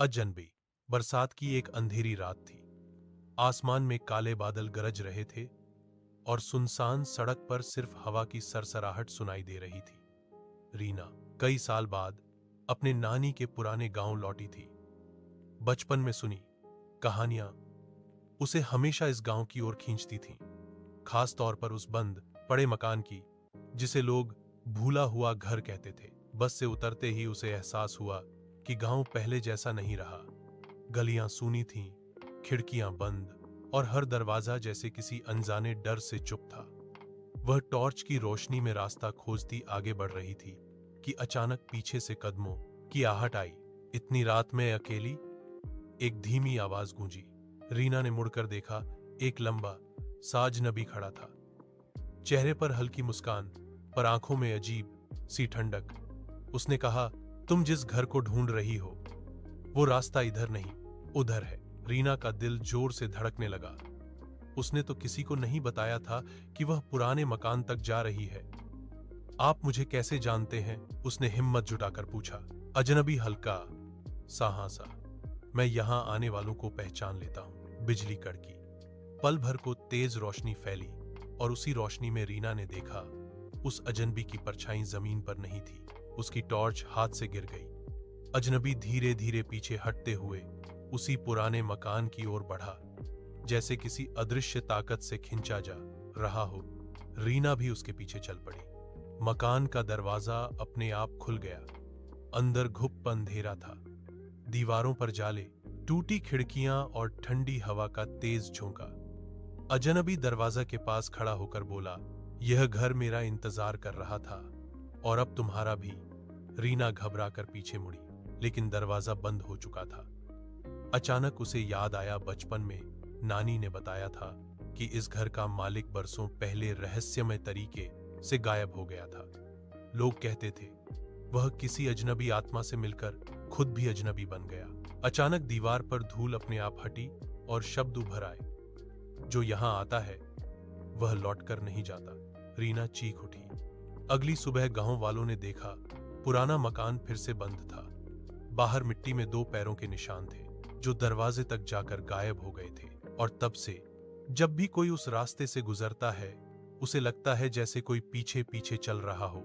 अजनबी। बरसात की एक अंधेरी रात थी। आसमान में काले बादल गरज रहे थे और सुनसान सड़क पर सिर्फ हवा की सरसराहट सुनाई दे रही थी। रीना कई साल बाद अपने नानी के पुराने गांव लौटी थी। बचपन में सुनी कहानियां उसे हमेशा इस गांव की ओर खींचती थीं, खास तौर पर उस बंद पड़े मकान की जिसे लोग भूला हुआ घर कहते थे। बस से उतरते ही उसे एहसास हुआ कि गांव पहले जैसा नहीं रहा। गलियां सूनी थीं, खिड़कियां बंद और हर दरवाजा जैसे किसी अनजाने डर से चुप था। वह टॉर्च की रोशनी में रास्ता खोजती आगे बढ़ रही थी कि अचानक पीछे से कदमों की आहट आई। इतनी रात में अकेली? एक धीमी आवाज गूंजी। रीना ने मुड़कर देखा। एक लंबा साजनबी खड़ा था, चेहरे पर हल्की मुस्कान, पर आंखों में अजीब सी ठंडक। उसने कहा, तुम जिस घर को ढूंढ रही हो वो रास्ता इधर नहीं, उधर है। रीना का दिल जोर से धड़कने लगा। उसने तो किसी को नहीं बताया था कि वह पुराने मकान तक जा रही है। आप मुझे कैसे जानते हैं? उसने हिम्मत जुटाकर पूछा। अजनबी हल्का सा हंसा। मैं यहां आने वालों को पहचान लेता हूं। बिजली कड़की। पल भर को तेज रोशनी फैली और उसी रोशनी में रीना ने देखा उस अजनबी की परछाई जमीन पर नहीं थी। उसकी टॉर्च हाथ से गिर गई। अजनबी धीरे धीरे पीछे हटते हुए उसी पुराने मकान की ओर बढ़ा, जैसे किसी अदृश्य ताकत से खिंचा जा रहा हो। रीना भी उसके पीछे चल पड़ी। मकान का दरवाजा अपने आप खुल गया। अंदर घुप अंधेरा था। दीवारों पर जाले, टूटी खिड़कियां और ठंडी हवा का तेज झोंका। अजनबी दरवाजा के पास खड़ा होकर बोला, यह घर मेरा इंतजार कर रहा था और अब तुम्हारा भी। रीना घबरा कर पीछे मुड़ी, लेकिन दरवाजा बंद हो चुका था। अचानक उसे याद आया, बचपन में नानी ने बताया था कि इस घर का मालिक बरसों पहले रहस्यमय तरीके से गायब हो गया था। लोग कहते थे वह किसी अजनबी आत्मा से मिलकर खुद भी अजनबी बन गया। अचानक दीवार पर धूल अपने आप हटी और शब्द उभर आए, जो यहां आता है वह लौटकर नहीं जाता। रीना चीख उठी। अगली सुबह गांव वालों ने देखा पुराना मकान फिर से बंद था। बाहर मिट्टी में दो पैरों के निशान थे जो दरवाजे तक जाकर गायब हो गए थे। और तब से जब भी कोई उस रास्ते से गुजरता है उसे लगता है जैसे कोई पीछे पीछे चल रहा हो।